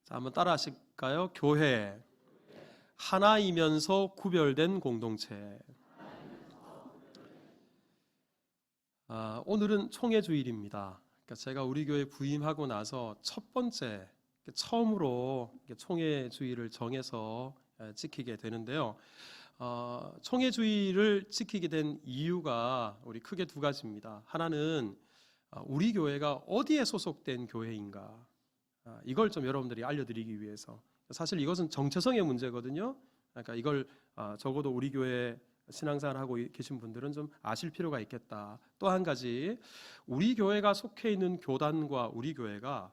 자, 한번 따라 하실까요? 교회, 하나이면서 구별된 공동체. 오늘은 총회주일입니다. 그러니까 제가 우리 교회 부임하고 나서 첫 번째, 처음으로 총회주일을 정해서 지키게 되는데요. 총회주일을 지키게 된 이유가 우리 크게 두 가지입니다. 하나는 우리 교회가 어디에 소속된 교회인가, 이걸 좀 여러분들이 알려드리기 위해서. 사실 이것은 정체성의 문제거든요. 그러니까 이걸 적어도 우리 교회 신앙생활하고 계신 분들은 좀 아실 필요가 있겠다. 또 한 가지, 우리 교회가 속해 있는 교단과 우리 교회가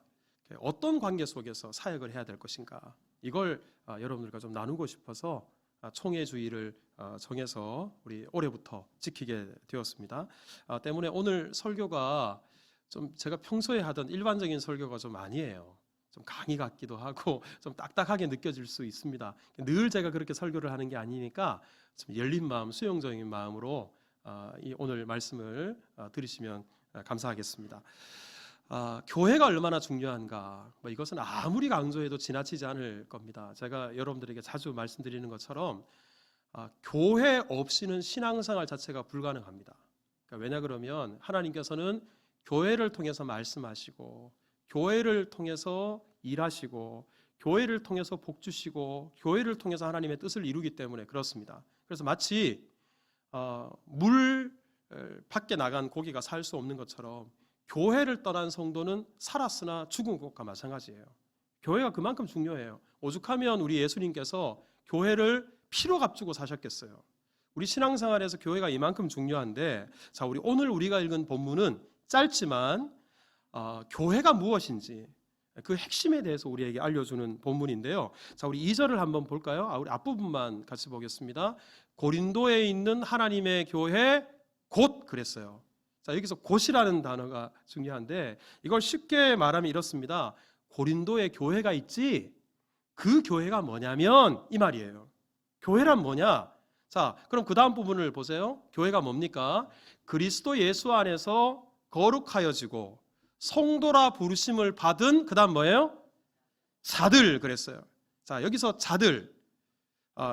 어떤 관계 속에서 사역을 해야 될 것인가, 이걸 여러분들과 좀 나누고 싶어서 총회주일을 정해서 우리 올해부터 지키게 되었습니다. 때문에 오늘 설교가 좀 제가 평소에 하던 일반적인 설교가 좀 아니에요. 좀 강의 같기도 하고 좀 딱딱하게 느껴질 수 있습니다. 늘 제가 그렇게 설교를 하는 게 아니니까 좀 열린 마음, 수용적인 마음으로 이 오늘 말씀을 들으시면 감사하겠습니다. 교회가 얼마나 중요한가, 이것은 아무리 강조해도 지나치지 않을 겁니다. 제가 여러분들에게 자주 말씀드리는 것처럼 교회 없이는 신앙생활 자체가 불가능합니다. 그러니까 왜냐 그러면 하나님께서는 교회를 통해서 말씀하시고, 교회를 통해서 일하시고, 교회를 통해서 복 주시고, 교회를 통해서 하나님의 뜻을 이루기 때문에 그렇습니다. 그래서 마치 물 밖에 나간 고기가 살 수 없는 것처럼 교회를 떠난 성도는 살았으나 죽은 것과 마찬가지예요. 교회가 그만큼 중요해요. 오죽하면 우리 예수님께서 교회를 피로 값주고 사셨겠어요. 우리 신앙생활에서 교회가 이만큼 중요한데, 자, 오늘 우리가 읽은 본문은 짧지만 교회가 무엇인지 그 핵심에 대해서 우리에게 알려주는 본문인데요. 자, 우리 2절을 한번 볼까요? 우리 앞부분만 같이 보겠습니다. 고린도에 있는 하나님의 교회 곧 그랬어요. 자, 여기서 곧이라는 단어가 중요한데, 이걸 쉽게 말하면 이렇습니다. 고린도에 교회가 있지, 그 교회가 뭐냐면 이 말이에요. 교회란 뭐냐? 자, 그럼 그 다음 부분을 보세요. 교회가 뭡니까? 그리스도 예수 안에서 거룩하여지고 성도라 부르심을 받은, 그 다음 뭐예요? 자들 그랬어요. 자, 여기서 자들,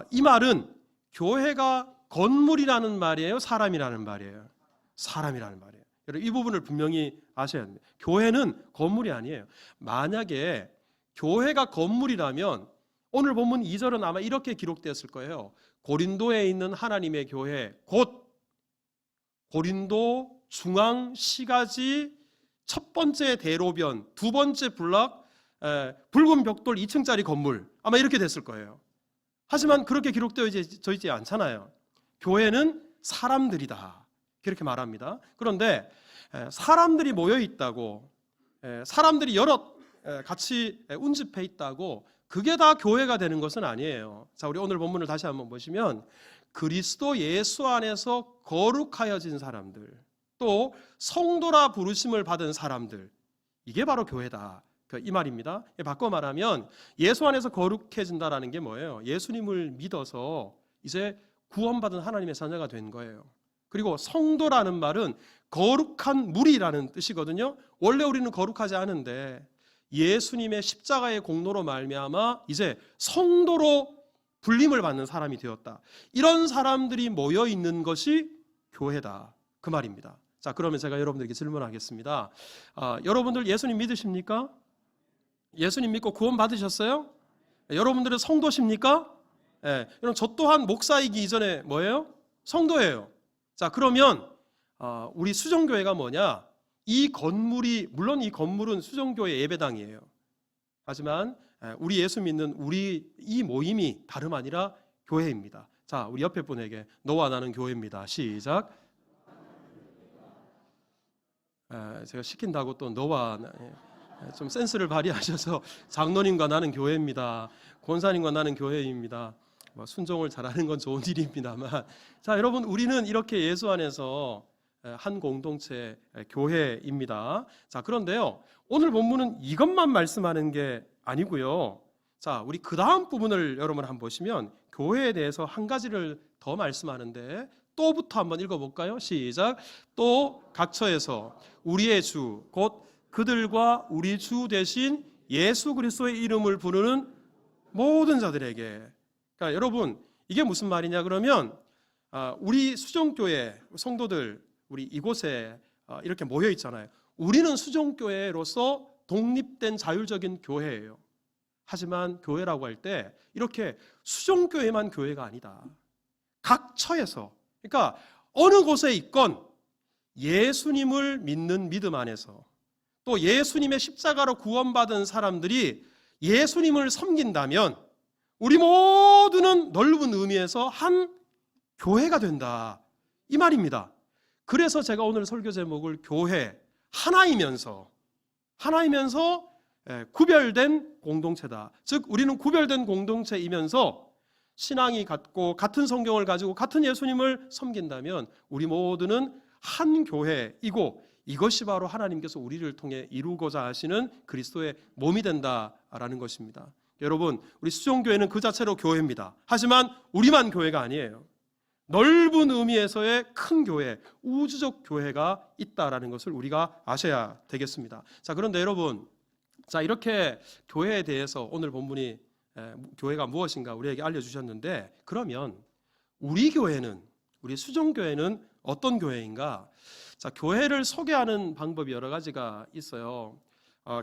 이 말은 교회가 건물이라는 말이에요, 사람이라는 말이에요? 사람이라는 말이에요. 여러분, 이 부분을 분명히 아셔야 합니다. 교회는 건물이 아니에요. 만약에 교회가 건물이라면 오늘 본문 2절은 아마 이렇게 기록되었을 거예요. 고린도에 있는 하나님의 교회, 곧 고린도 중앙 시가지 첫 번째 대로변, 두 번째 블락, 붉은 벽돌 2층짜리 건물, 아마 이렇게 됐을 거예요. 하지만 그렇게 기록되어 있지 않잖아요. 교회는 사람들이다, 그렇게 말합니다. 그런데 사람들이 모여 있다고, 사람들이 여러 같이 운집해 있다고 그게 다 교회가 되는 것은 아니에요. 자, 우리 오늘 본문을 다시 한번 보시면, 그리스도 예수 안에서 거룩하여진 사람들, 또 성도라 부르심을 받은 사람들, 이게 바로 교회다, 이 말입니다. 바꿔 말하면 예수 안에서 거룩해진다라는 게 뭐예요? 예수님을 믿어서 이제 구원받은 하나님의 자녀가 된 거예요. 그리고 성도라는 말은 거룩한 무리라는 뜻이거든요. 원래 우리는 거룩하지 않은데 예수님의 십자가의 공로로 말미암아 이제 성도로 불림을 받는 사람이 되었다. 이런 사람들이 모여 있는 것이 교회다, 그 말입니다. 자, 그러면 제가 여러분들에게 질문하겠습니다. 여러분들 예수님 믿으십니까? 예수님 믿고 구원 받으셨어요? 여러분들은 성도십니까? 여러분, 저 또한 목사이기 이전에 뭐예요? 성도예요. 자, 그러면 우리 수정교회가 뭐냐? 이 건물이, 물론 이 건물은 수정교회 예배당이에요. 하지만 우리 예수 믿는 우리 이 모임이 다름 아니라 교회입니다. 자, 우리 옆에 분에게 너와 나는 교회입니다. 시작. 제가 시킨다고 또 너와, 좀 센스를 발휘하셔서 장로님과 나는 교회입니다, 권사님과 나는 교회입니다, 순종을 잘하는 건 좋은 일입니다만, 자, 여러분, 우리는 이렇게 예수 안에서 한 공동체 교회입니다. 자, 그런데요, 오늘 본문은 이것만 말씀하는 게 아니고요. 자, 우리 그 다음 부분을 여러분 한번 보시면 교회에 대해서 한 가지를 더 말씀하는데, 또부터 한번 읽어볼까요? 시작. 또 각처에서 우리의 주 곧 그들과 우리 주 대신 예수 그리스도의 이름을 부르는 모든 자들에게. 그러니까 여러분, 이게 무슨 말이냐 그러면 우리 수종교회 성도들, 우리 이곳에 이렇게 모여 있잖아요. 우리는 수종교회로서 독립된 자율적인 교회예요. 하지만 교회라고 할 때 이렇게 수종교회만 교회가 아니다. 각 처에서, 그러니까 어느 곳에 있건 예수님을 믿는 믿음 안에서, 또 예수님의 십자가로 구원받은 사람들이 예수님을 섬긴다면 우리 모두는 넓은 의미에서 한 교회가 된다, 이 말입니다. 그래서 제가 오늘 설교 제목을 교회, 하나이면서 구별된 공동체다. 즉 우리는 구별된 공동체이면서 신앙이 같고 같은 성경을 가지고 같은 예수님을 섬긴다면 우리 모두는 한 교회이고, 이것이 바로 하나님께서 우리를 통해 이루고자 하시는 그리스도의 몸이 된다라는 것입니다. 여러분, 우리 수종교회는 그 자체로 교회입니다. 하지만 우리만 교회가 아니에요. 넓은 의미에서의 큰 교회, 우주적 교회가 있다라는 것을 우리가 아셔야 되겠습니다. 자, 그런데 여러분, 자, 이렇게 교회에 대해서 오늘 본문이 교회가 무엇인가 우리에게 알려주셨는데, 그러면 우리 교회는, 우리 수종교회는 어떤 교회인가? 자, 교회를 소개하는 방법이 여러 가지가 있어요.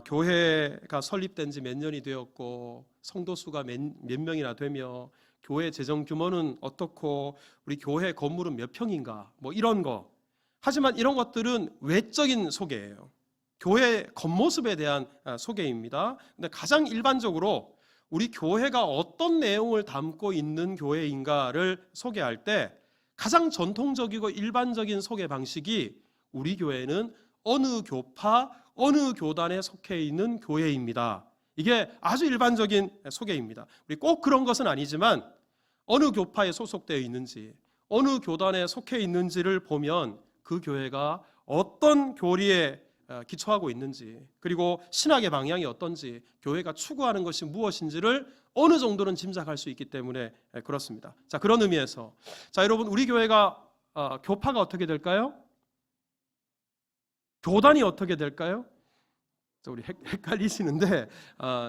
교회가 설립된 지 몇 년이 되었고, 성도 수가 몇 명이나 되며, 교회 재정 규모는 어떻고, 우리 교회 건물은 몇 평인가, 뭐 이런 거. 하지만 이런 것들은 외적인 소개예요. 교회 겉모습에 대한 소개입니다. 근데 가장 일반적으로 우리 교회가 어떤 내용을 담고 있는 교회인가를 소개할 때 가장 전통적이고 일반적인 소개 방식이 우리 교회는 어느 교파, 어느 교단에 속해 있는 교회입니다. 이게 아주 일반적인 소개입니다. 우리 꼭 그런 것은 아니지만 어느 교파에 소속되어 있는지, 어느 교단에 속해 있는지를 보면 그 교회가 어떤 교리에 기초하고 있는지, 그리고 신학의 방향이 어떤지, 교회가 추구하는 것이 무엇인지를 어느 정도는 짐작할 수 있기 때문에 그렇습니다. 자, 그런 의미에서, 자, 여러분, 우리 교회가 교파가 어떻게 될까요? 교단이 어떻게 될까요? 우리 헷갈리시는데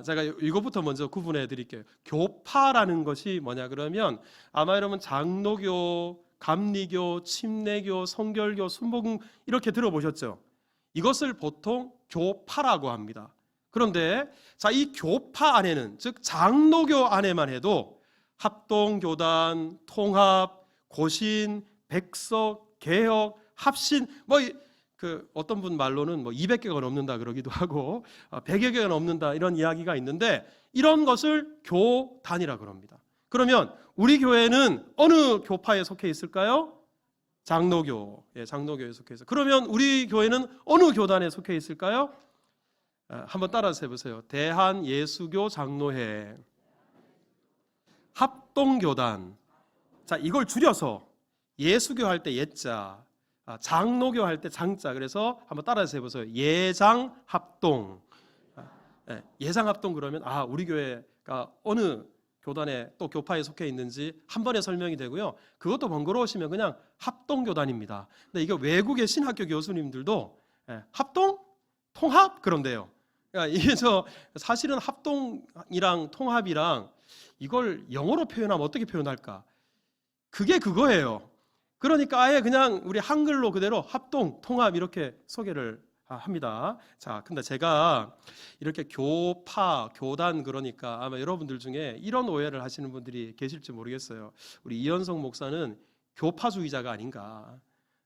제가 이것부터 먼저 구분해 드릴게요. 교파라는 것이 뭐냐 그러면, 아마 여러분 장로교, 감리교, 침례교, 성결교, 순복음 이렇게 들어보셨죠? 이것을 보통 교파라고 합니다. 그런데 자, 이 교파 안에는, 즉 장로교 안에만 해도 합동교단, 통합, 고신, 백석, 개혁, 합신, 뭐 어떤 분 말로는 뭐 200개가 넘는다 그러기도 하고 100여 개가 넘는다 이런 이야기가 있는데, 이런 것을 교단이라 그럽니다. 그러면 우리 교회는 어느 교파에 속해 있을까요? 장로교, 장로교에 속해 있어요. 그러면 우리 교회는 어느 교단에 속해 있을까요? 한번 따라서 해보세요. 대한예수교 장로회, 합동교단. 자, 이걸 줄여서 예수교 할 때 예자, 장로교 할 때 장자. 그래서 한번 따라서 해보세요. 예장합동. 예장합동 그러면 우리 교회가 어느 교단에 또 교파에 속해 있는지 한 번에 설명이 되고요. 그것도 번거로우시면 그냥 합동교단입니다. 근데 이게 외국의 신학교 교수님들도 합동? 통합? 그런데요. 그러니까 이게 사실은 합동이랑 통합이랑 이걸 영어로 표현하면 어떻게 표현할까? 그게 그거예요. 그러니까 아예 그냥 우리 한글로 그대로 합동, 통합 이렇게 소개를 합니다. 자, 근데 제가 이렇게 교파, 교단 그러니까 아마 여러분들 중에 이런 오해를 하시는 분들이 계실지 모르겠어요. 우리 이현석 목사는 교파주의자가 아닌가,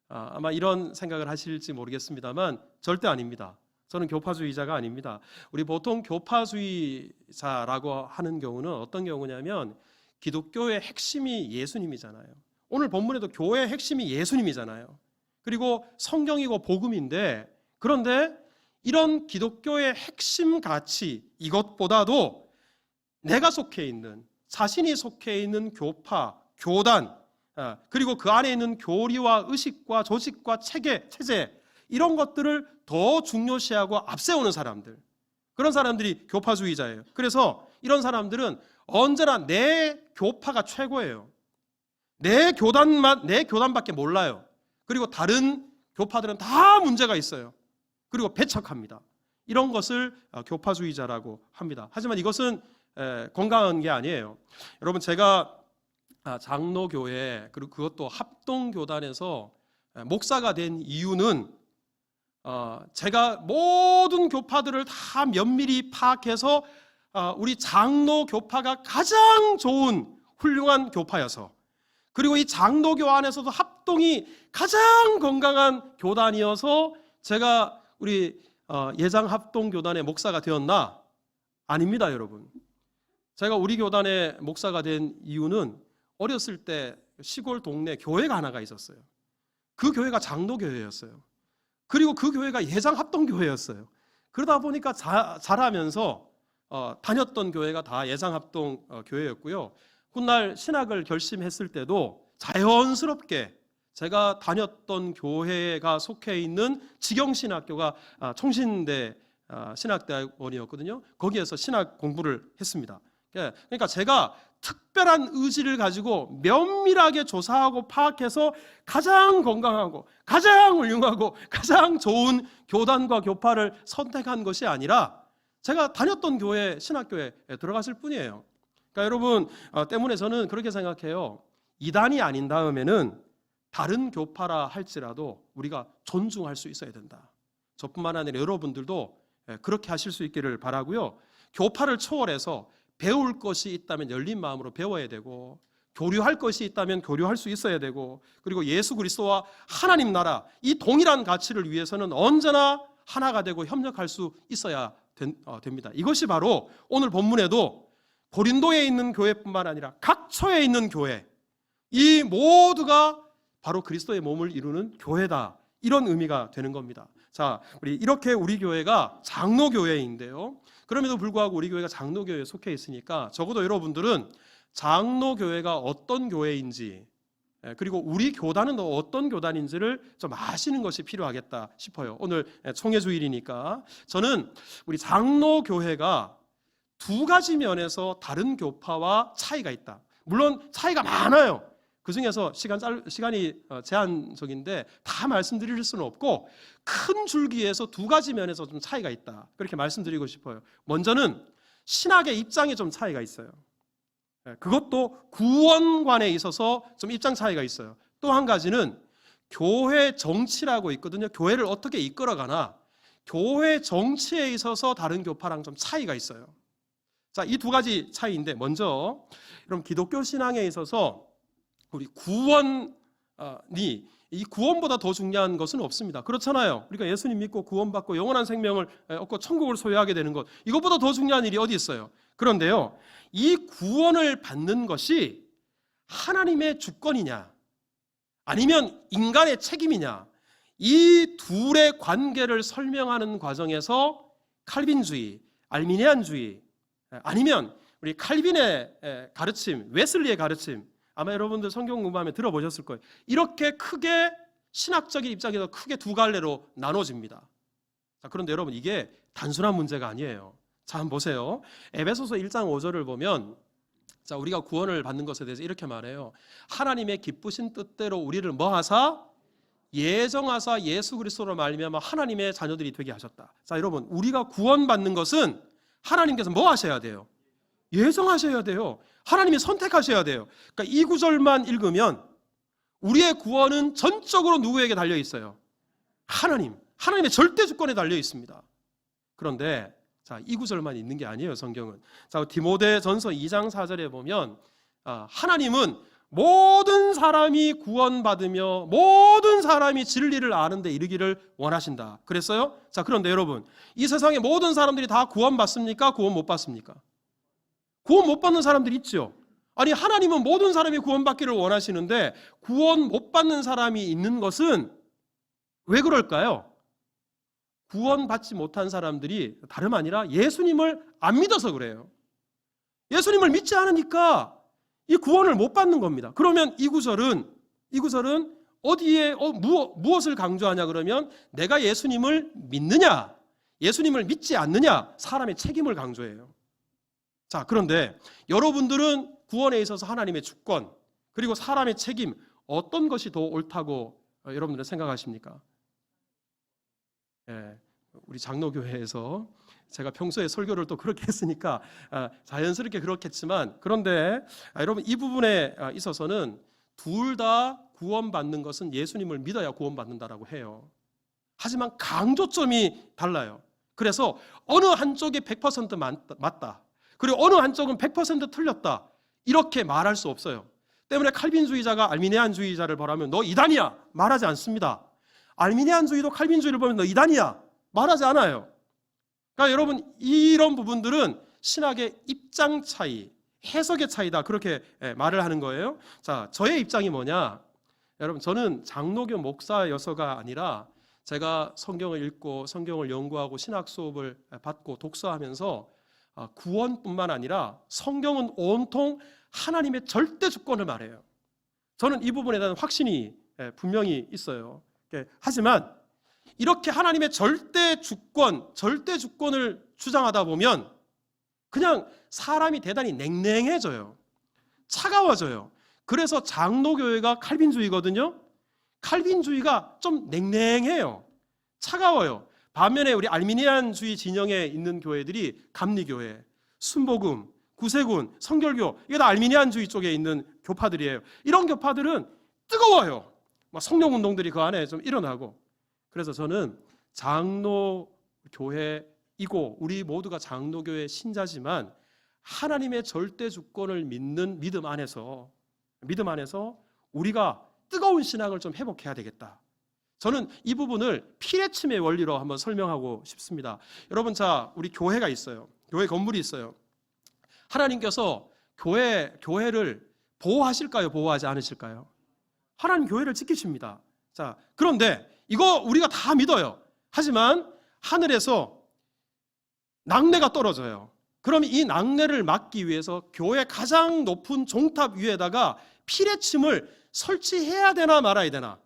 아마 이런 생각을 하실지 모르겠습니다만 절대 아닙니다. 저는 교파주의자가 아닙니다. 우리 보통 교파주의자라고 하는 경우는 어떤 경우냐면, 기독교의 핵심이 예수님이잖아요. 오늘 본문에도 교회의 핵심이 예수님이잖아요. 그리고 성경이고 복음인데, 그런데 이런 기독교의 핵심 가치, 이것보다도 내가 속해 있는, 자신이 속해 있는 교파, 교단, 그리고 그 안에 있는 교리와 의식과 조직과 체제, 이런 것들을 더 중요시하고 앞세우는 사람들, 그런 사람들이 교파주의자예요. 그래서 이런 사람들은 언제나 내 교파가 최고예요. 내 교단밖에 몰라요. 그리고 다른 교파들은 다 문제가 있어요. 그리고 배척합니다. 이런 것을 교파주의자라고 합니다. 하지만 이것은 건강한 게 아니에요. 여러분, 제가 장로교회 그리고 그것도 합동교단에서 목사가 된 이유는 제가 모든 교파들을 다 면밀히 파악해서 우리 장로 교파가 가장 좋은 훌륭한 교파여서, 그리고 이 장로교 안에서도 합동이 가장 건강한 교단이어서 제가 우리 예장 합동교단의 목사가 되었나? 아닙니다, 여러분. 제가 우리 교단의 목사가 된 이유는 어렸을 때 시골 동네 교회가 하나가 있었어요. 그 교회가 장로교회였어요. 그리고 그 교회가 예장 합동교회였어요. 그러다 보니까 자라면서 다녔던 교회가 다 예장 합동 교회였고요. 훗날 신학을 결심했을 때도 자연스럽게 제가 다녔던 교회가 속해 있는 직영신학교가 총신대 신학대학원이었거든요. 거기에서 신학 공부를 했습니다. 그러니까 제가 특별한 의지를 가지고 면밀하게 조사하고 파악해서 가장 건강하고 가장 훌륭하고 가장 좋은 교단과 교파를 선택한 것이 아니라 제가 다녔던 교회, 신학교에 들어갔을 뿐이에요. 그러니까 여러분 때문에 저는 그렇게 생각해요. 이단이 아닌 다음에는 다른 교파라 할지라도 우리가 존중할 수 있어야 된다. 저뿐만 아니라 여러분들도 그렇게 하실 수 있기를 바라고요. 교파를 초월해서 배울 것이 있다면 열린 마음으로 배워야 되고, 교류할 것이 있다면 교류할 수 있어야 되고, 그리고 예수 그리스도와 하나님 나라 이 동일한 가치를 위해서는 언제나 하나가 되고 협력할 수 있어야 됩니다. 이것이 바로 오늘 본문에도 고린도에 있는 교회뿐만 아니라 각처에 있는 교회, 이 모두가 바로 그리스도의 몸을 이루는 교회다, 이런 의미가 되는 겁니다. 자, 이렇게 우리 교회가 장로교회인데요, 그럼에도 불구하고 우리 교회가 장로교회에 속해 있으니까 적어도 여러분들은 장로교회가 어떤 교회인지, 그리고 우리 교단은 어떤 교단인지를 좀 아시는 것이 필요하겠다 싶어요. 오늘 총회주일이니까 저는 우리 장로교회가 두 가지 면에서 다른 교파와 차이가 있다. 물론 차이가 많아요. 그 중에서 시간이 제한적인데 다 말씀드릴 수는 없고, 큰 줄기에서 두 가지 면에서 좀 차이가 있다, 그렇게 말씀드리고 싶어요. 먼저는 신학의 입장에 좀 차이가 있어요. 그것도 구원관에 있어서 좀 입장 차이가 있어요. 또 한 가지는 교회 정치라고 있거든요. 교회를 어떻게 이끌어가나, 교회 정치에 있어서 다른 교파랑 좀 차이가 있어요. 자, 이 두 가지 차이인데, 먼저 여러분, 기독교 신앙에 있어서 우리 구원이, 이 구원보다 더 중요한 것은 없습니다. 그렇잖아요. 우리가 예수님 믿고 구원받고 영원한 생명을 얻고 천국을 소유하게 되는 것, 이것보다 더 중요한 일이 어디 있어요? 그런데요, 이 구원을 받는 것이 하나님의 주권이냐 아니면 인간의 책임이냐, 이 둘의 관계를 설명하는 과정에서 칼빈주의, 알미니안주의, 아니면 우리 칼빈의 가르침, 웨슬리의 가르침, 아마 여러분들 성경 공부하면 들어보셨을 거예요. 이렇게 크게 신학적인 입장에서 크게 두 갈래로 나눠집니다. 자, 그런데 여러분, 이게 단순한 문제가 아니에요. 자, 한번 보세요. 에베소서 1장 5절을 보면, 자, 우리가 구원을 받는 것에 대해서 이렇게 말해요. 하나님의 기쁘신 뜻대로 우리를 뭐하사? 예정하사 예수 그리스도로 말미암아 하나님의 자녀들이 되게 하셨다. 자, 여러분, 우리가 구원받는 것은 하나님께서 뭐 하셔야 돼요? 예정하셔야 돼요. 하나님이 선택하셔야 돼요. 그러니까 이 구절만 읽으면 우리의 구원은 전적으로 누구에게 달려 있어요? 하나님의 절대 주권에 달려 있습니다. 그런데 자, 이 구절만 있는 게 아니에요, 성경은. 자, 디모데전서 2장 4절에 보면 하나님은 모든 사람이 구원받으며 모든 사람이 진리를 아는 데 이르기를 원하신다 그랬어요. 자, 그런데 여러분, 이 세상에 모든 사람들이 다 구원받습니까? 구원 못 받습니까? 구원 못 받는 사람들이 있죠. 아니, 하나님은 모든 사람이 구원받기를 원하시는데 구원 못 받는 사람이 있는 것은 왜 그럴까요? 구원받지 못한 사람들이 다름 아니라 예수님을 안 믿어서 그래요. 예수님을 믿지 않으니까 이 구원을 못 받는 겁니다. 그러면 이 구절은 어디에 무엇을 강조하냐 그러면, 내가 예수님을 믿느냐 예수님을 믿지 않느냐, 사람의 책임을 강조해요. 자, 그런데 여러분들은 구원에 있어서 하나님의 주권 그리고 사람의 책임, 어떤 것이 더 옳다고 여러분들은 생각하십니까? 우리 장로교회에서 제가 평소에 설교를 또 그렇게 했으니까 자연스럽게 그렇겠지만, 그런데 여러분 이 부분에 있어서는 둘 다 구원받는 것은 예수님을 믿어야 구원받는다라고 해요. 하지만 강조점이 달라요. 그래서 어느 한쪽이 100% 맞다, 그리고 어느 한쪽은 100% 틀렸다, 이렇게 말할 수 없어요. 때문에 칼빈주의자가 알미니안주의자를 보라면 너 이단이야 말하지 않습니다. 알미니안주의도 칼빈주의를 보면 너 이단이야 말하지 않아요. 그러니까 여러분 이런 부분들은 신학의 입장 차이, 해석의 차이다, 그렇게 말을 하는 거예요. 자, 저의 입장이 뭐냐? 여러분, 저는 장로교 목사여서가 아니라 제가 성경을 읽고 성경을 연구하고 신학 수업을 받고 독서하면서 구원뿐만 아니라 성경은 온통 하나님의 절대 주권을 말해요. 저는 이 부분에 대한 확신이 분명히 있어요. 하지만 이렇게 하나님의 절대 주권을 주장하다 보면 그냥 사람이 대단히 냉랭해져요. 차가워져요. 그래서 장로교회가 칼빈주의거든요. 칼빈주의가 좀 냉랭해요. 차가워요. 반면에 우리 알미니안주의 진영에 있는 교회들이 감리교회, 순복음, 구세군, 성결교, 이게 다 알미니안주의 쪽에 있는 교파들이에요. 이런 교파들은 뜨거워요. 성령운동들이 그 안에 좀 일어나고. 그래서 저는 장로교회이고 우리 모두가 장로교회 신자지만 하나님의 절대 주권을 믿는 믿음 안에서 우리가 뜨거운 신앙을 좀 회복해야 되겠다. 저는 이 부분을 피레침의 원리로 한번 설명하고 싶습니다. 여러분, 자, 우리 교회가 있어요. 교회 건물이 있어요. 하나님께서 교회를 보호하실까요? 보호하지 않으실까요? 하나님 교회를 지키십니다. 자, 그런데 이거 우리가 다 믿어요. 하지만 하늘에서 낙뢰가 떨어져요. 그럼 이 낙뢰를 막기 위해서 교회 가장 높은 종탑 위에다가 피레침을 설치해야 되나 말아야 되나?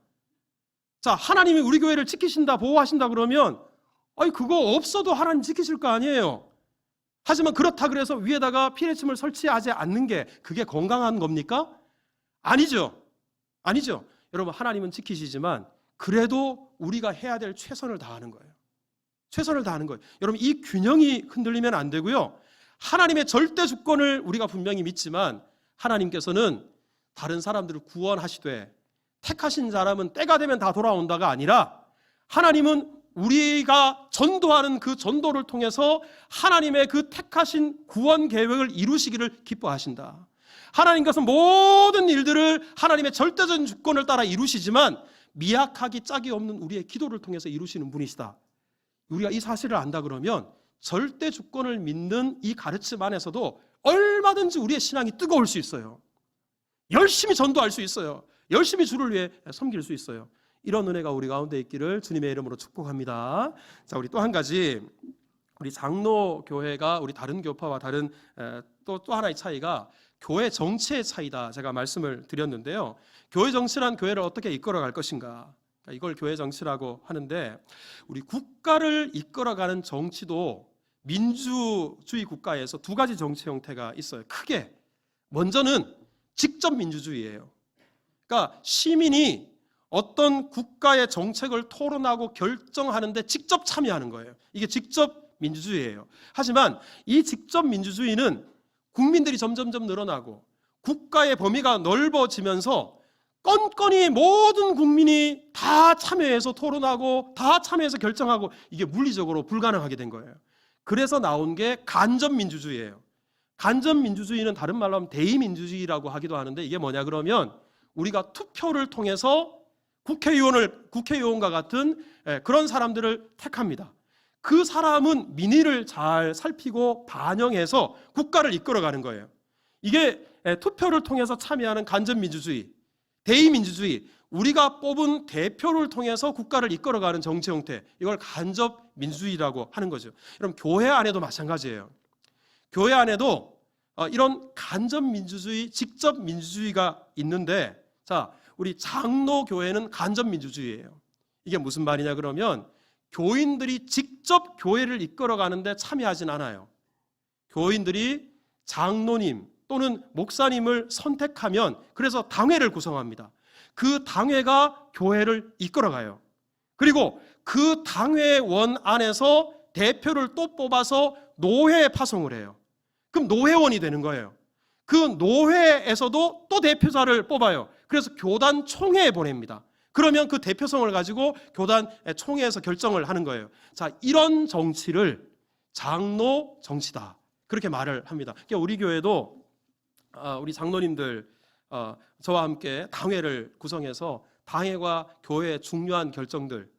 자, 하나님이 우리 교회를 지키신다, 보호하신다 그러면 그거 없어도 하나님 지키실 거 아니에요. 하지만 그렇다 그래서 위에다가 피레침을 설치하지 않는 게 그게 건강한 겁니까? 아니죠. 여러분, 하나님은 지키시지만 그래도 우리가 해야 될 최선을 다하는 거예요. 여러분, 이 균형이 흔들리면 안 되고요. 하나님의 절대 주권을 우리가 분명히 믿지만 하나님께서는 다른 사람들을 구원하시되 택하신 사람은 때가 되면 다 돌아온다가 아니라 하나님은 우리가 전도하는 그 전도를 통해서 하나님의 그 택하신 구원 계획을 이루시기를 기뻐하신다. 하나님께서 모든 일들을 하나님의 절대적인 주권을 따라 이루시지만 미약하기 짝이 없는 우리의 기도를 통해서 이루시는 분이시다. 우리가 이 사실을 안다 그러면 절대 주권을 믿는 이 가르침 안에서도 얼마든지 우리의 신앙이 뜨거울 수 있어요. 열심히 전도할 수 있어요. 열심히 주를 위해 섬길 수 있어요. 이런 은혜가 우리 가운데 있기를 주님의 이름으로 축복합니다. 자, 우리 또 한 가지, 우리 장로교회가 우리 다른 교파와 다른 또 하나의 차이가 교회 정치의 차이다, 제가 말씀을 드렸는데요. 교회 정치란 교회를 어떻게 이끌어갈 것인가, 이걸 교회 정치라고 하는데, 우리 국가를 이끌어가는 정치도 민주주의 국가에서 두 가지 정치 형태가 있어요. 크게 먼저는 직접 민주주의예요. 그러니까 시민이 어떤 국가의 정책을 토론하고 결정하는데 직접 참여하는 거예요. 이게 직접 민주주의예요. 하지만 이 직접 민주주의는 국민들이 점점점 늘어나고 국가의 범위가 넓어지면서 건건이 모든 국민이 다 참여해서 토론하고 다 참여해서 결정하고 이게 물리적으로 불가능하게 된 거예요. 그래서 나온 게 간접민주주의예요. 간접민주주의는 다른 말로 하면 대의민주주의라고 하기도 하는데, 이게 뭐냐 그러면 우리가 투표를 통해서 국회의원과 같은 그런 사람들을 택합니다. 그 사람은 민의를 잘 살피고 반영해서 국가를 이끌어가는 거예요. 이게 투표를 통해서 참여하는 간접민주주의, 대의민주주의, 우리가 뽑은 대표를 통해서 국가를 이끌어가는 정치 형태, 이걸 간접민주주의라고 하는 거죠. 여러분, 교회 안에도 마찬가지예요. 교회 안에도 이런 간접민주주의, 직접민주주의가 있는데, 자, 우리 장로교회는 간접민주주의예요. 이게 무슨 말이냐 그러면 교인들이 직접 교회를 이끌어가는데 참여하진 않아요. 교인들이 장로님 또는 목사님을 선택하면 그래서 당회를 구성합니다. 그 당회가 교회를 이끌어가요. 그리고 그 당회원 안에서 대표를 또 뽑아서 노회에 파송을 해요. 그럼 노회원이 되는 거예요. 그 노회에서도 또 대표자를 뽑아요. 그래서 교단 총회에 보냅니다. 그러면 그 대표성을 가지고 교단 총회에서 결정을 하는 거예요. 자, 이런 정치를 장로 정치다, 그렇게 말을 합니다. 그러니까 우리 교회도 우리 장로님들 저와 함께 당회를 구성해서 당회와 교회의 중요한 결정들,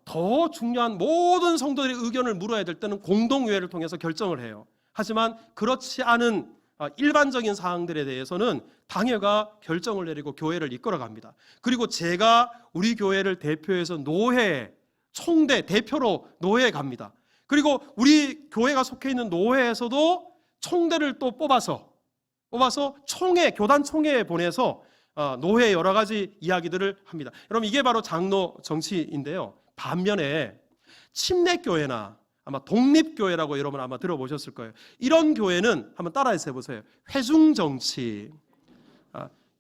더 중요한 모든 성도들의 의견을 물어야 될 때는 공동의회를 통해서 결정을 해요. 하지만 그렇지 않은 일반적인 사항들에 대해서는 당회가 결정을 내리고 교회를 이끌어갑니다. 그리고 제가 우리 교회를 대표해서 노회에, 총대 대표로 노회에 갑니다. 그리고 우리 교회가 속해 있는 노회에서도 총대를 또 뽑아서 총회, 교단 총회에 보내서 노회의 여러 가지 이야기들을 합니다. 여러분, 이게 바로 장로 정치인데요. 반면에 침례교회나 아마 독립교회라고 여러분 아마 들어보셨을 거예요. 이런 교회는 한번 따라해서 해보세요. 회중정치.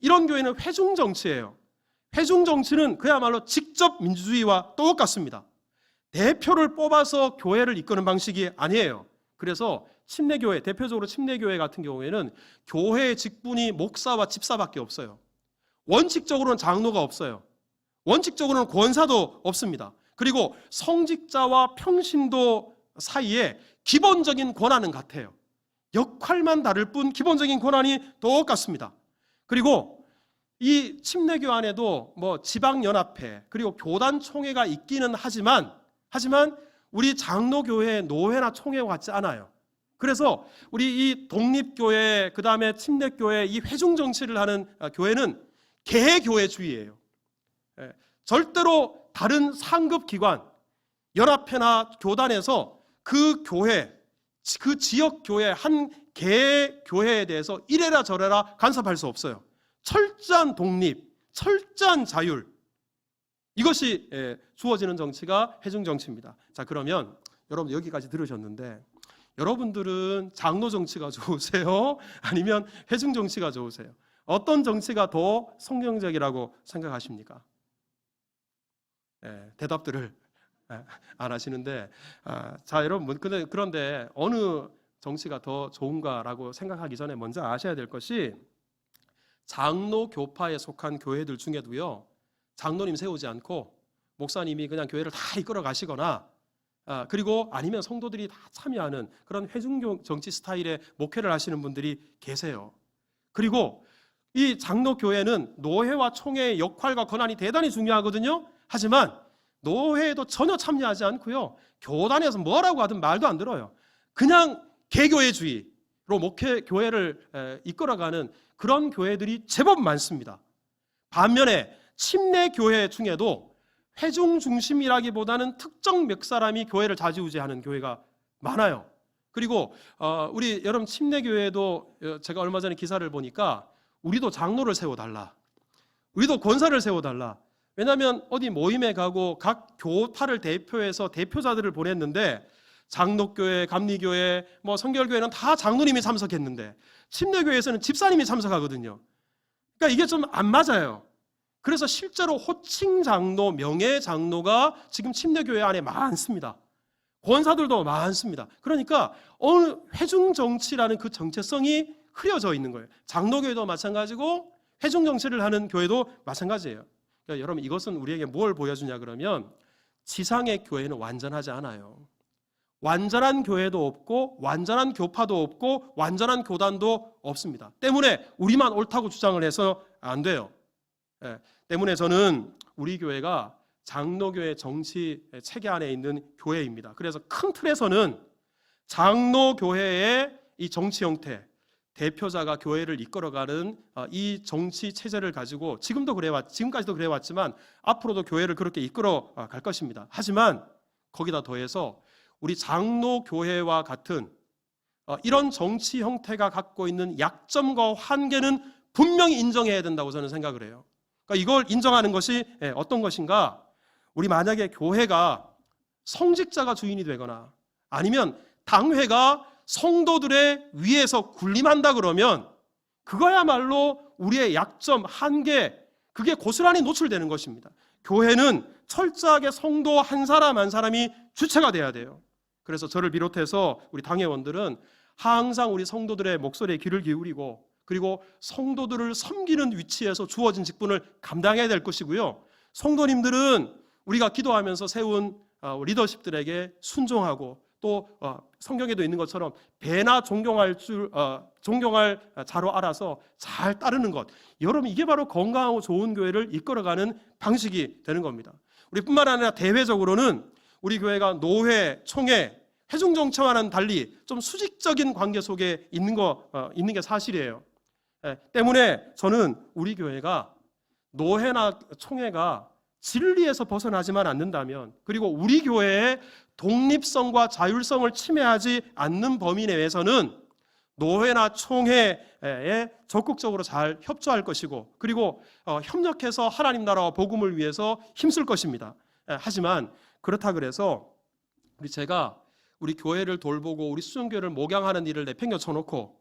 이런 교회는 회중정치예요. 회중정치는 그야말로 직접 민주주의와 똑같습니다. 대표를 뽑아서 교회를 이끄는 방식이 아니에요. 그래서 침례교회, 대표적으로 침례교회 같은 경우에는 교회의 직분이 목사와 집사밖에 없어요. 원칙적으로는 장로가 없어요. 원칙적으로는 권사도 없습니다. 그리고 성직자와 평신도 사이에 기본적인 권한은 같아요. 역할만 다를 뿐 기본적인 권한이 똑같습니다. 그리고 이 침례교 안에도 뭐 지방연합회 그리고 교단총회가 있기는 하지만 우리 장로교회 노회나 총회와 같지 않아요. 그래서 우리 이 독립교회, 그 다음에 침례교회, 이 회중정치를 하는 교회는 개교회주의예요. 절대로 다른 상급기관, 연합회나 교단에서 그 교회, 그 지역 교회 한 개의 교회에 대해서 이래라 저래라 간섭할 수 없어요. 철저한 독립, 철저한 자율, 이것이 주어지는 정치가 회중정치입니다. 자, 그러면 여러분 여기까지 들으셨는데 여러분들은 장로 정치가 좋으세요? 아니면 회중정치가 좋으세요? 어떤 정치가 더 성경적이라고 생각하십니까? 대답들을 안 하시는데, 자, 여러분, 그런데 어느 정치가 더 좋은가라고 생각하기 전에 먼저 아셔야 될 것이, 장로 교파에 속한 교회들 중에도요, 장로님 세우지 않고 목사님이 그냥 교회를 다 이끌어 가시거나, 그리고 아니면 성도들이 다 참여하는 그런 회중 정치 스타일의 목회를 하시는 분들이 계세요. 그리고 이 장로 교회는 노회와 총회의 역할과 권한이 대단히 중요하거든요. 하지만 노회에도 전혀 참여하지 않고요, 교단에서 뭐라고 하든 말도 안 들어요. 그냥 개교회주의로 교회를 이끌어가는 그런 교회들이 제법 많습니다. 반면에 침례교회 중에도 회중 중심이라기보다는 특정 몇 사람이 교회를 좌지우지하는 교회가 많아요. 그리고 우리 여러분 침례교회도 제가 얼마 전에 기사를 보니까 우리도 장로를 세워달라, 우리도 권사를 세워달라. 왜냐하면 어디 모임에 가고 각 교파를 대표해서 대표자들을 보냈는데 장로교회, 감리교회, 뭐 성결교회는 다 장로님이 참석했는데 침례교회에서는 집사님이 참석하거든요. 그러니까 이게 좀 안 맞아요. 그래서 실제로 호칭 장로, 명예 장로가 지금 침례교회 안에 많습니다. 권사들도 많습니다. 그러니까 어느 회중 정치라는 그 정체성이 흐려져 있는 거예요. 장로교회도 마찬가지고 회중 정치를 하는 교회도 마찬가지예요. 그러니까 여러분, 이것은 우리에게 뭘 보여주냐 그러면 지상의 교회는 완전하지 않아요. 완전한 교회도 없고 완전한 교파도 없고 완전한 교단도 없습니다. 때문에 우리만 옳다고 주장을 해서 안 돼요. 때문에 저는 우리 교회가 장로교회 정치 체계 안에 있는 교회입니다. 그래서 큰 틀에서는 장로교회의 이 정치 형태, 대표자가 교회를 이끌어가는 이 정치 체제를 가지고 지금까지도 그래왔지만 앞으로도 교회를 그렇게 이끌어 갈 것입니다. 하지만 거기다 더해서 우리 장로교회와 같은 이런 정치 형태가 갖고 있는 약점과 한계는 분명히 인정해야 된다고 저는 생각을 해요. 그러니까 이걸 인정하는 것이 어떤 것인가? 우리 만약에 교회가 성직자가 주인이 되거나 아니면 당회가 성도들의 위에서 군림한다 그러면 그거야말로 우리의 약점, 한계, 그게 고스란히 노출되는 것입니다. 교회는 철저하게 성도 한 사람 한 사람이 주체가 돼야 돼요. 그래서 저를 비롯해서 우리 당회원들은 항상 우리 성도들의 목소리에 귀를 기울이고, 그리고 성도들을 섬기는 위치에서 주어진 직분을 감당해야 될 것이고요. 성도님들은 우리가 기도하면서 세운 리더십들에게 순종하고, 또 성경에도 있는 것처럼 배나 존경할 자로 알아서 잘 따르는 것. 여러분, 이게 바로 건강하고 좋은 교회를 이끌어가는 방식이 되는 겁니다. 우리뿐만 아니라 대외적으로는 우리 교회가 노회, 총회, 회중정체와는 달리 좀 수직적인 관계 속에 있는 게 사실이에요. 때문에 저는 우리 교회가 노회나 총회가 진리에서 벗어나지만 않는다면, 그리고 우리 교회의 독립성과 자율성을 침해하지 않는 범위 내에서는 노회나 총회에 적극적으로 잘 협조할 것이고, 그리고 협력해서 하나님 나라와 복음을 위해서 힘쓸 것입니다. 하지만 그렇다 그래서 제가 우리 교회를 돌보고 우리 수정교회를 목양하는 일을 내팽겨쳐 놓고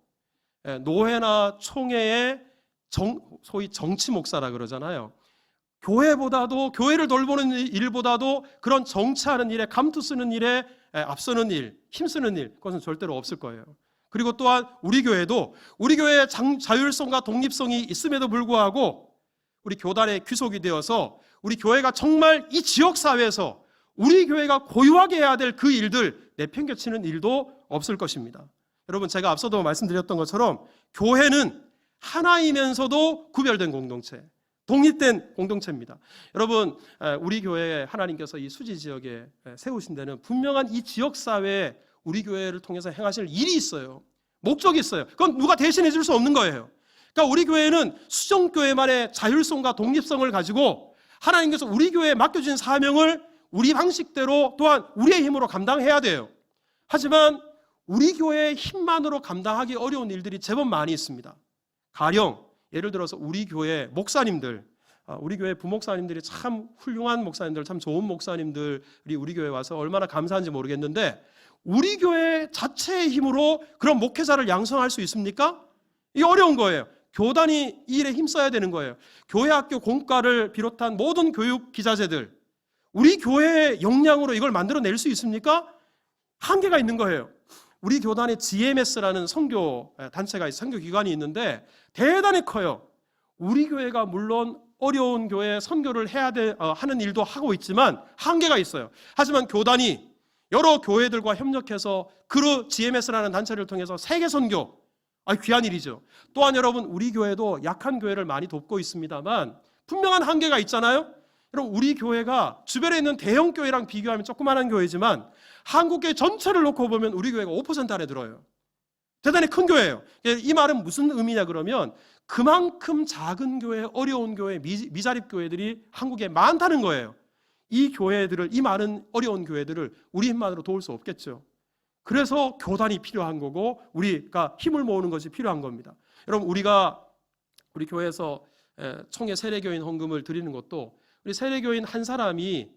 노회나 총회의 소위 정치 목사라 그러잖아요. 교회보다도, 교회를 돌보는 일보다도 그런 정치하는 일에, 감투 쓰는 일에 앞서는 일, 힘쓰는 일, 그것은 절대로 없을 거예요. 그리고 또한 우리 교회도 우리 교회의 자율성과 독립성이 있음에도 불구하고 우리 교단에 귀속이 되어서 우리 교회가 정말 이 지역사회에서 우리 교회가 고유하게 해야 될 그 일들 내팽겨치는 일도 없을 것입니다. 여러분, 제가 앞서도 말씀드렸던 것처럼 교회는 하나이면서도 구별된 공동체, 독립된 공동체입니다. 여러분, 우리 교회에 하나님께서 이 수지 지역에 세우신 데는 분명한 이 지역사회에 우리 교회를 통해서 행하실 일이 있어요. 목적이 있어요. 그건 누가 대신해 줄 수 없는 거예요. 그러니까 우리 교회는 수정교회만의 자율성과 독립성을 가지고 하나님께서 우리 교회에 맡겨주신 사명을 우리 방식대로, 또한 우리의 힘으로 감당해야 돼요. 하지만 우리 교회의 힘만으로 감당하기 어려운 일들이 제법 많이 있습니다. 가령 예를 들어서 우리 교회 목사님들, 우리 교회 부목사님들이 참 훌륭한 목사님들, 참 좋은 목사님들이 우리 교회에 와서 얼마나 감사한지 모르겠는데, 우리 교회 자체의 힘으로 그런 목회자를 양성할 수 있습니까? 이게 어려운 거예요. 교단이 이 일에 힘써야 되는 거예요. 교회학교 공과를 비롯한 모든 교육 기자재들, 우리 교회의 역량으로 이걸 만들어낼 수 있습니까? 한계가 있는 거예요. 우리 교단에 GMS라는 선교 단체가 있어요. 선교 기관이 있는데 대단히 커요. 우리 교회가 물론 어려운 교회에 선교를 해야 하는 일도 하고 있지만 한계가 있어요. 하지만 교단이 여러 교회들과 협력해서 그 GMS라는 단체를 통해서 세계 선교, 귀한 일이죠. 또한 여러분, 우리 교회도 약한 교회를 많이 돕고 있습니다만 분명한 한계가 있잖아요. 여러분, 우리 교회가 주변에 있는 대형 교회랑 비교하면 조그마한 교회지만 한국교회 전체를 놓고 보면 우리 교회가 5% 안에 들어요. 대단히 큰 교회예요. 이 말은 무슨 의미냐 그러면 그만큼 작은 교회, 어려운 교회, 미자립 교회들이 한국에 많다는 거예요. 이 교회들을, 이 많은 어려운 교회들을 우리 힘만으로 도울 수 없겠죠. 그래서 교단이 필요한 거고 우리가 힘을 모으는 것이 필요한 겁니다. 여러분, 우리가 우리 교회에서 총회 세례교인 헌금을 드리는 것도 우리 세례교인 한 사람이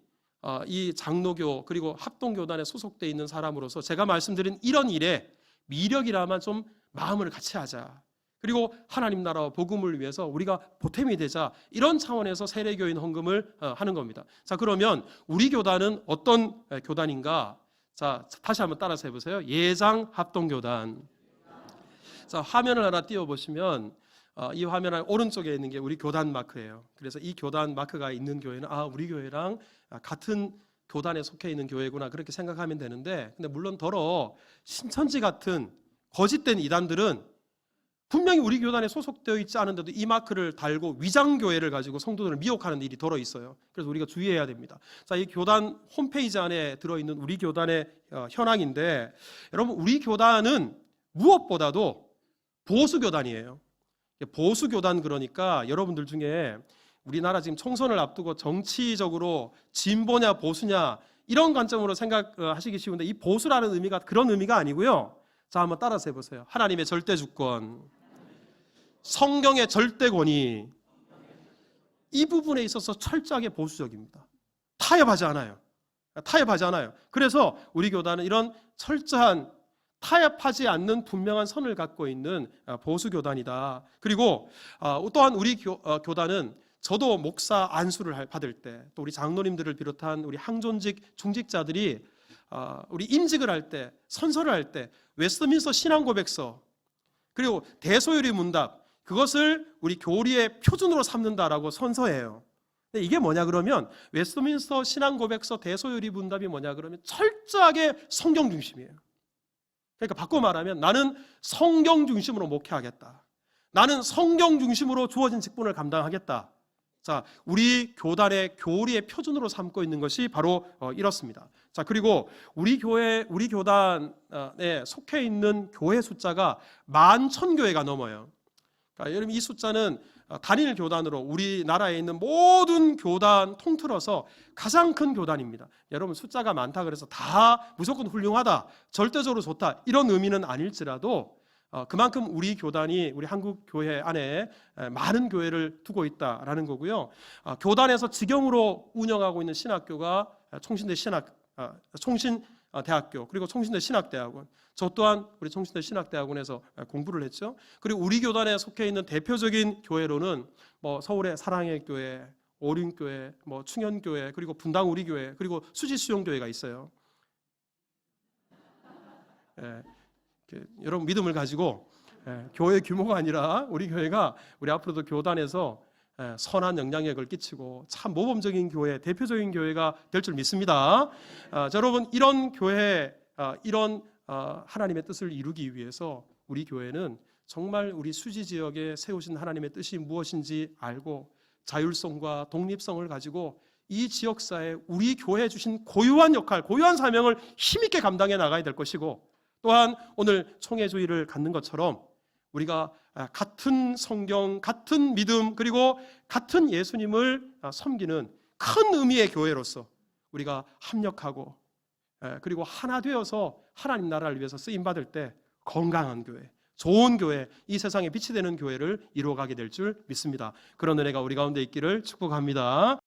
이 장로교 그리고 합동교단에 소속되어 있는 사람으로서 제가 말씀드린 이런 일에 미력이라만 좀 마음을 같이 하자. 그리고 하나님 나라와 복음을 위해서 우리가 보탬이 되자. 이런 차원에서 세례교인 헌금을 하는 겁니다. 자, 그러면 우리 교단은 어떤 교단인가? 자, 다시 한번 따라서 해보세요. 예장 합동교단. 자, 화면을 하나 띄워보시면 이 화면 오른쪽에 있는 게 우리 교단 마크예요. 그래서 이 교단 마크가 있는 교회는 우리 교회랑 같은 교단에 속해 있는 교회구나, 그렇게 생각하면 되는데, 근데 물론 더러 신천지 같은 거짓된 이단들은 분명히 우리 교단에 소속되어 있지 않은데도 이 마크를 달고 위장교회를 가지고 성도들을 미혹하는 일이 더러 있어요. 그래서 우리가 주의해야 됩니다. 자, 이 교단 홈페이지 안에 들어있는 우리 교단의 현황인데, 여러분, 우리 교단은 무엇보다도 보수교단이에요. 보수교단, 그러니까 여러분들 중에 우리나라 지금 총선을 앞두고 정치적으로 진보냐 보수냐 이런 관점으로 생각하시기 쉬운데, 이 보수라는 의미가 그런 의미가 아니고요. 자, 한번 따라서 해보세요. 하나님의 절대 주권, 성경의 절대 권위, 이 부분에 있어서 철저하게 보수적입니다. 타협하지 않아요. 그래서 우리 교단은 이런 철저한 타협하지 않는 분명한 선을 갖고 있는 보수교단이다. 그리고 또한 우리 교단은 저도 목사 안수를 받을 때, 또 우리 장로님들을 비롯한 우리 항존직 중직자들이 우리 임직을 할 때, 선서를 할 때 웨스트민스터 신앙고백서 그리고 대소요리 문답, 그것을 우리 교리의 표준으로 삼는다라고 선서해요. 근데 이게 뭐냐 그러면, 웨스트민스터 신앙고백서 대소요리 문답이 뭐냐 그러면 철저하게 성경 중심이에요. 그러니까 바꿔 말하면 나는 성경 중심으로 목회하겠다, 나는 성경 중심으로 주어진 직분을 감당하겠다. 자, 우리 교단의 교리의 표준으로 삼고 있는 것이 바로 이렇습니다. 자, 그리고 우리 교단에 속해 있는 교회 숫자가 11,000교회가 넘어요. 그러니까 여러분, 이 숫자는 단일 교단으로 우리나라에 있는 모든 교단 통틀어서 가장 큰 교단입니다. 여러분, 숫자가 많다 그래서 다 무조건 훌륭하다, 절대적으로 좋다, 이런 의미는 아닐지라도 그만큼 우리 교단이 우리 한국 교회 안에 많은 교회를 두고 있다라는 거고요. 교단에서 직영으로 운영하고 있는 신학교가 총신대학교, 그리고 총신대 신학대학원. 저 또한 우리 총신대 신학대학원에서 공부를 했죠. 그리고 우리 교단에 속해 있는 대표적인 교회로는 서울의 사랑의 교회, 오륜교회, 충현교회, 그리고 분당 우리교회, 그리고 수지수용교회가 있어요. 여러분, 믿음을 가지고 교회 규모가 아니라 우리 교회가 우리 앞으로도 교단에서 선한 영향력을 끼치고 참 모범적인 교회, 대표적인 교회가 될 줄 믿습니다. 여러분, 이런 교회, 이런 하나님의 뜻을 이루기 위해서 우리 교회는 정말 우리 수지 지역에 세우신 하나님의 뜻이 무엇인지 알고 자율성과 독립성을 가지고 이 지역사에 우리 교회에 주신 고유한 역할, 고유한 사명을 힘있게 감당해 나가야 될 것이고, 또한 오늘 총회주의를 갖는 것처럼 우리가 같은 성경, 같은 믿음, 그리고 같은 예수님을 섬기는 큰 의미의 교회로서 우리가 합력하고, 그리고 하나 되어서 하나님 나라를 위해서 쓰임받을 때 건강한 교회, 좋은 교회, 이 세상에 빛이 되는 교회를 이루어가게 될 줄 믿습니다. 그런 은혜가 우리 가운데 있기를 축복합니다.